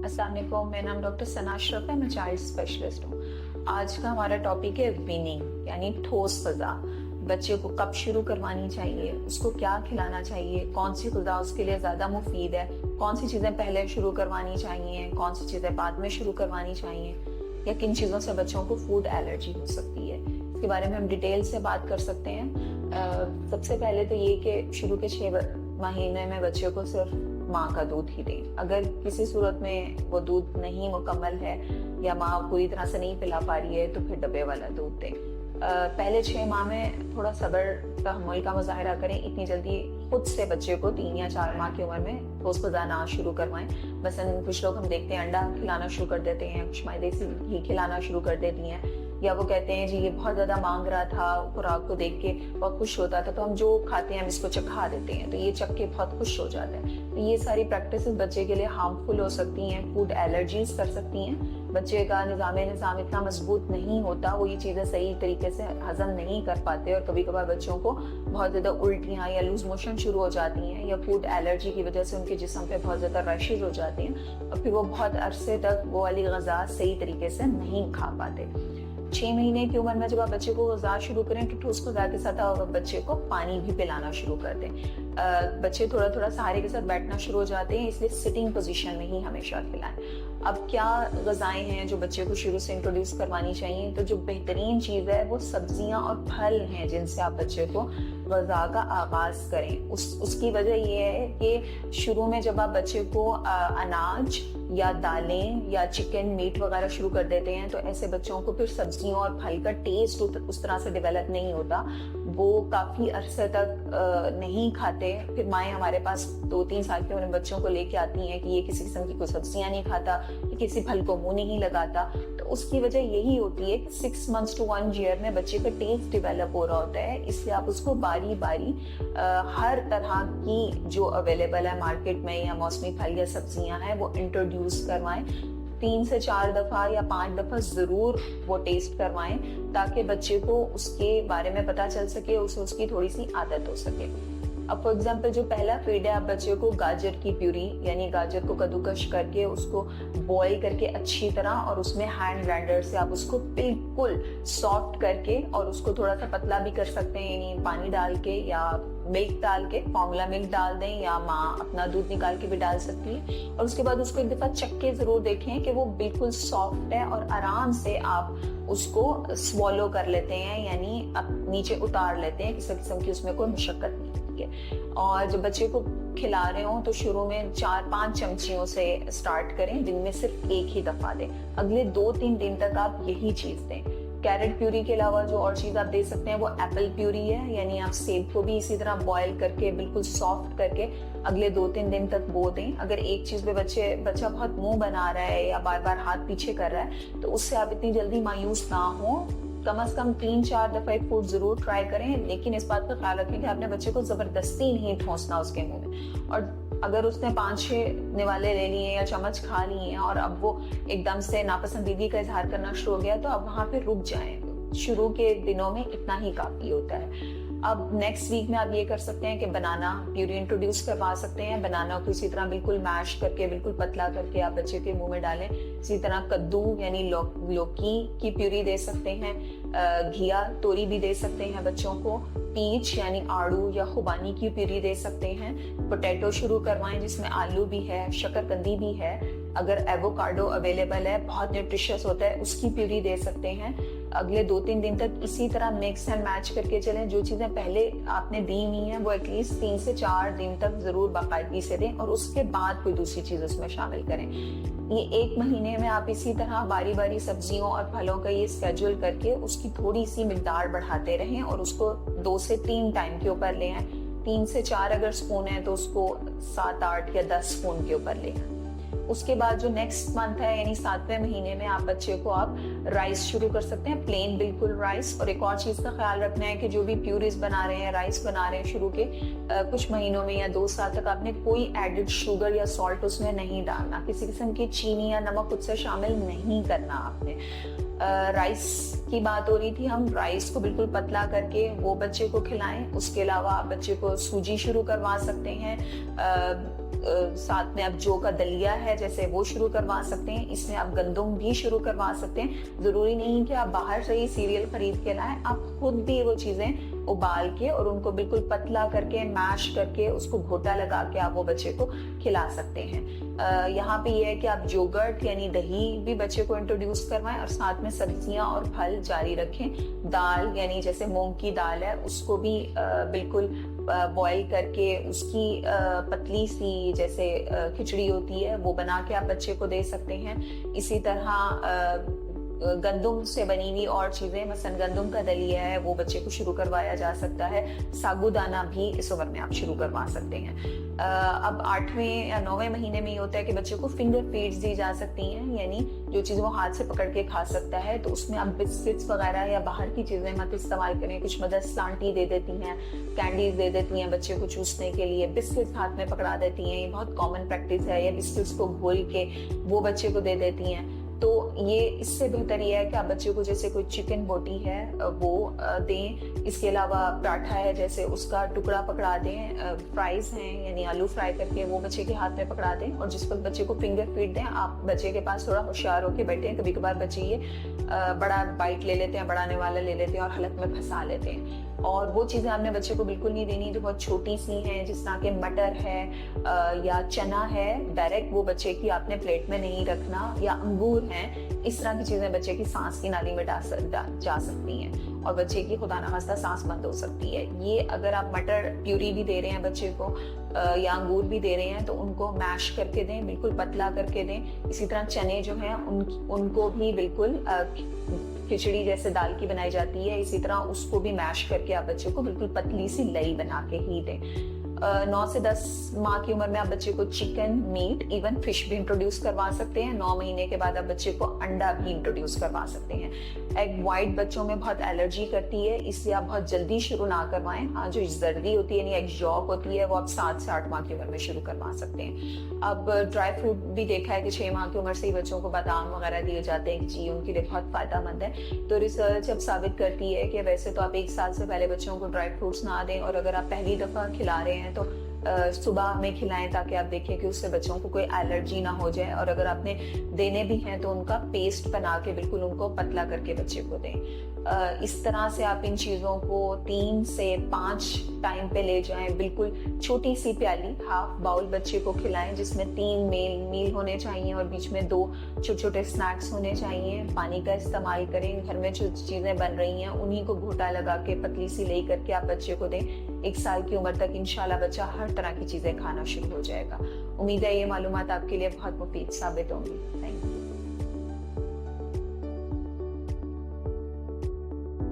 अस्सलाम वालेकुम, मेरा नाम डॉक्टर सना अशरफ है। मैं चाइल्ड स्पेशलिस्ट हूँ। आज का हमारा टॉपिक है वीनिंग यानी ठोस ग़िज़ा। बच्चे को कब शुरू करवानी चाहिए, उसको क्या खिलाना चाहिए, कौन सी ग़िज़ा उसके लिए ज़्यादा मुफीद है, कौन सी चीज़ें पहले शुरू करवानी चाहिए, कौन सी चीज़ें बाद में शुरू करवानी चाहिए, या किन चीज़ों से बच्चों को फूड एलर्जी हो सकती है, इसके बारे में हम डिटेल से बात कर सकते हैं। सबसे पहले तो ये कि शुरू के 6 महीने में बच्चे को सिर्फ माँ का दूध ही दें। अगर किसी सूरत में वो दूध नहीं मुकम्मल है या माँ पूरी तरह से नहीं पिला पा रही है तो फिर डब्बे वाला दूध दें। पहले 6 माह में थोड़ा सब्र तहम्मुल का मुजाहरा करें। इतनी जल्दी खुद से बच्चे को 3 या 4 माह की उम्र में ठोस ग़िज़ा ना शुरू करवाएं। मसलन कुछ लोग हम देखते हैं अंडा खिलाना शुरू कर देते हैं, कुछ माँ देसी घी खिलाना शुरू कर देती हैं, या वो कहते हैं जी ये बहुत ज़्यादा मांग रहा था, खुराक को देख के बहुत खुश होता था तो हम जो खाते हैं हम इसको चखा देते हैं, तो ये चख के बहुत खुश हो जाता है। तो ये सारी प्रैक्टिस बच्चे के लिए हार्मफुल हो सकती हैं, फूड एलर्जीज कर सकती हैं। बच्चे का निज़ाम इतना मजबूत नहीं होता, वो ये चीज़ें सही तरीके से हजम नहीं कर पाते, और कभी कभार बच्चों को बहुत ज़्यादा उल्टियाँ या लूज मोशन शुरू हो जाती हैं, या फूड एलर्जी की वजह से उनके जिस्म पे बहुत ज़्यादा रशेज हो जाती हैं, और फिर वो बहुत अरसे तक वो वाली ग़िज़ा सही तरीके से नहीं खा पाते। 6 महीने की उम्र में जब आप बच्चे को ग़िज़ा शुरू करें तो ठोस ग़िज़ा के साथ आप बच्चे को पानी भी पिलाना शुरू कर दें। बच्चे थोड़ा थोड़ा सहारे के साथ बैठना शुरू हो जाते हैं, इसलिए सिटिंग पोजीशन में ही हमेशा खिलाएं। अब क्या ग़िज़ाएं हैं जो बच्चे को शुरू से इंट्रोड्यूस करवानी चाहिए, तो जो बेहतरीन चीज़ है वो सब्जियां और फल हैं जिनसे आप बच्चे को ग़िज़ा का आगाज़ करें। उसकी वजह ये है कि शुरू में जब आप बच्चे को अनाज या दालें या चिकन मीट वगैरह शुरू कर देते हैं तो ऐसे बच्चों को फिर सब्जियों और फल का टेस्ट उस तरह से डेवलप नहीं होता, वो काफ़ी अरसे तक नहीं खाते। फिर माएँ हमारे पास 2-3 साल के उम्र बच्चों को लेके आती हैं कि ये किसी किस्म की कोई सब्जियां नहीं खाता, किसी फल को मुंह नहीं लगाता, तो उसकी वजह यही होती है कि 6 months to 1 year में बच्चे का टेस्ट डेवलप हो रहा होता है। इसलिए आप उसको बारी बारी हर तरह की जो अवेलेबल है मार्केट में या मौसमी फल या सब्जियां हैं वो इंट्रोड्यूस करवाएं। 3 से 4 दफ़ा या 5 दफ़ा ज़रूर वो टेस्ट करवाएं, ताकि बच्चे को उसके बारे में पता चल सके, उसे उसकी थोड़ी सी आदत हो सके। अब फॉर एग्जाम्पल जो पहला फीड है, आप बच्चे को गाजर की प्यूरी यानी गाजर को कद्दूकश करके उसको बॉईल करके अच्छी तरह और उसमें हैंड ग्राइंडर से आप उसको बिल्कुल सॉफ्ट करके, और उसको थोड़ा सा पतला भी कर सकते हैं, यानी पानी डाल के या मिल्क डाल के, फॉर्मूला मिल्क डाल दें, या माँ अपना दूध निकाल के भी डाल सकती है। और उसके बाद उसको एक दफ़ा चख के ज़रूर देखें कि वो बिल्कुल सॉफ्ट है, और आराम से आप उसको स्वॉलो कर लेते हैं, यानी आप नीचे उतार लेते हैं, किसी किस्म की उसमें कोई मुशक्कत नहीं होती है। और जब बच्चे को खिला रहे हो तो शुरू में 4-5 चमचियों से स्टार्ट करें, दिन में सिर्फ एक ही दफ़ा दें। अगले 2-3 दिन तक आप यही चीज़ दें। कैरेट प्यूरी के अलावा जो और चीज़ आप दे सकते हैं वो एप्पल प्यूरी है, यानी आप सेब को भी इसी तरह बॉयल करके बिल्कुल सॉफ्ट करके अगले 2-3 दिन तक वो दें। अगर एक चीज़ पे बच्चा बहुत मुंह बना रहा है या बार बार हाथ पीछे कर रहा है तो उससे आप इतनी जल्दी मायूस ना हो, कम से कम 3-4 दफ़ा एक फूड ज़रूर ट्राई करें, लेकिन इस बात का ख्याल रखें कि आपने बच्चे को ज़बरदस्ती नहीं ठोंसना उसके मुंह में। और अगर उसने 5-6 निवाले ले लिए या चम्मच खा लिए हैं और अब वो एकदम से नापसंदीदी का इजहार करना शुरू हो गया तो अब वहाँ पे रुक जाएं। शुरू के दिनों में इतना ही काफ़ी होता है। अब नेक्स्ट वीक में आप ये कर सकते हैं कि बनाना प्यूरी इंट्रोड्यूस करवा सकते हैं। बनाना को इसी तरह बिल्कुल मैश करके बिल्कुल पतला करके आप बच्चे के मुंह में डालें। इसी तरह कद्दू यानी लौकी की प्यूरी दे सकते हैं, घिया तोरी भी दे सकते हैं बच्चों को, पीच यानी आड़ू या खुबानी की प्यूरी दे सकते हैं। पोटैटो शुरू करवाएं जिसमें आलू भी है, शकरकंदी भी है। अगर एवोकाडो अवेलेबल है, बहुत न्यूट्रिशियस होता है, उसकी प्यूरी दे सकते हैं। अगले 2-3 दिन तक इसी तरह मिक्स एंड मैच करके चलें। जो चीज़ें पहले आपने दी हुई हैं वो एटलीस्ट 3 से 4 दिन तक ज़रूर बाकायदगी से दें, और उसके बाद कोई दूसरी चीज़ उसमें शामिल करें। ये 1 महीने में आप इसी तरह बारी बारी सब्जियों और फलों का ये स्केड्यूल करके उसकी थोड़ी सी मिकदार बढ़ाते रहें, और उसको 2 से 3 टाइम के ऊपर ले आएं। 3 से 4 अगर स्पून है तो उसको 7-8 या 10 स्पून के ऊपर ले आएं। उसके बाद जो नेक्स्ट मंथ है यानी 7वें महीने में आप बच्चे को आप राइस शुरू कर सकते हैं, प्लेन बिल्कुल राइस। और एक और चीज का ख्याल रखना है कि जो भी प्यूरीज बना रहे हैं, राइस बना रहे हैं शुरू के कुछ महीनों में या 2 साल तक, आपने कोई एडेड शुगर या सॉल्ट उसमें नहीं डालना, किसी किस्म की चीनी या नमक उससे शामिल नहीं करना आपने। राइस की बात हो रही थी, हम राइस को बिल्कुल पतला करके वो बच्चे को खिलाएं। उसके अलावा आप बच्चे को सूजी शुरू करवा सकते हैं, साथ में आप जौ का दलिया है जैसे वो शुरू करवा सकते हैं। इसमें आप गंदुम भी शुरू करवा सकते हैं। जरूरी नहीं कि आप बाहर से ही सीरियल खरीद के लाएं, आप खुद भी वो चीजें उबाल के और उनको बिल्कुल पतला करके मैश करके उसको घोटा लगा के आप वो बच्चे को खिला सकते हैं। यहाँ पे ये है कि आप योगर्ट यानी दही भी बच्चे को इंट्रोड्यूस करवाएं और साथ में सब्जियां और फल जारी रखें। दाल यानी जैसे मूंग की दाल है उसको भी बिल्कुल बॉईल करके उसकी पतली सी जैसे खिचड़ी होती है वो बना के आप बच्चे को दे सकते हैं। इसी तरह गंदुम से बनी हुई और चीजें, मसलन गंदुम का दलिया है वो बच्चे को शुरू करवाया जा सकता है। साबूदाना भी इस उम्र में आप शुरू करवा सकते हैं। अब 8वें या 9वें महीने में ये होता है कि बच्चे को फिंगर फीड्स दी जा सकती हैं, यानी जो चीज वो हाथ से पकड़ के खा सकता है। तो उसमें आप बिस्किट्स वगैरह या बाहर की चीजें मत इस्तेमाल करें। कुछ मदर्स स्लांटी दे देती हैं, कैंडीज दे देती हैं बच्चे को चूसने के लिए, बिस्किट्स हाथ में पकड़ा देती हैं, ये बहुत कॉमन प्रैक्टिस है। या बिस्किट्स को घोल के वो बच्चे को दे देती हैं। तो ये इससे बेहतर ये है कि आप बच्चे को जैसे कोई चिकन बोटी है वो दें। इसके अलावा पराठा है जैसे उसका टुकड़ा पकड़ा दें, फ्राइज हैं यानी आलू फ्राई करके वो बच्चे के हाथ में पकड़ा दें। और जिस वक्त बच्चे को फिंगर फीड दें, आप बच्चे के पास थोड़ा होशियार होकर बैठे। कभी कभार बच्चे ये बड़ा बाइट ले लेते हैं, बढ़ाने वाला ले लेते हैं और हलक में फंसा लेते हैं। और वो चीजें आपने बच्चे को बिल्कुल नहीं देनी जो बहुत छोटी सी हैं, जिस तरह के मटर है या चना है, डायरेक्ट वो बच्चे की आपने प्लेट में नहीं रखना। या अंगूर हैं, इस तरह की चीजें बच्चे की सांस की नाली में जा सकती हैं और बच्चे की खुदा ना खास्ता सांस बंद हो सकती है। ये अगर आप मटर प्यूरी भी दे रहे हैं बच्चे को या अंगूर भी दे रहे हैं तो उनको मैश करके दें, बिल्कुल पतला करके दें। इसी तरह चने जो हैं उनको भी बिल्कुल खिचड़ी जैसे दाल की बनाई जाती है, इसी तरह उसको भी मैश करके आप बच्चे को बिल्कुल पतली सी लई बना के ही दें। 9 से 10 माह की उम्र में आप बच्चे को चिकन, मीट, इवन फिश भी इंट्रोड्यूस करवा सकते हैं। 9 महीने के बाद आप बच्चे को अंडा भी इंट्रोड्यूस करवा सकते हैं। एग वाइट बच्चों में बहुत एलर्जी करती है, इसलिए आप बहुत जल्दी शुरू ना करवाएं। हाँ, जो जर्दी होती है यानी एग यॉक होती है वो आप 7 से 8 माह की उम्र में शुरू करवा सकते हैं। अब ड्राई फ्रूट भी देखा है कि 6 माह की उम्र से ही बच्चों को बादाम वगैरह दिए जाते हैं, जी उनके लिए बहुत फायदेमंद है। तो रिसर्च अब साबित करती है कि वैसे तो आप 1 साल से पहले बच्चों को ड्राई फ्रूट्स ना दें, और अगर आप पहली दफा खिला रहे हैं तो सुबह में खिलाएं ताकि आप देखें कि उससे बच्चों को कोई एलर्जी ना हो जाए। और अगर आपने देने भी हैं तो उनका पेस्ट बना के बिल्कुल उनको पतला करके बच्चे को दें। इस तरह से आप इन चीजों को 3 से 5 टाइम पे ले जाएं। बिल्कुल छोटी सी प्याली, हाफ बाउल बच्चे को खिलाएं जिसमें 3 मील होने चाहिए और बीच में 2 छोटे छोटे स्नैक्स होने चाहिए। पानी का इस्तेमाल करें, घर में जो चीजें बन रही हैं उन्हीं को घोटा लगा के पतली सी ले करके आप बच्चे को दें। 1 साल की उम्र तक इंशाल्लाह बच्चा हर तरह की चीजें खाना शुरू हो जाएगा। उम्मीद है ये मालूमात आपके लिए बहुत मुफीद साबित होंगी। Thank you.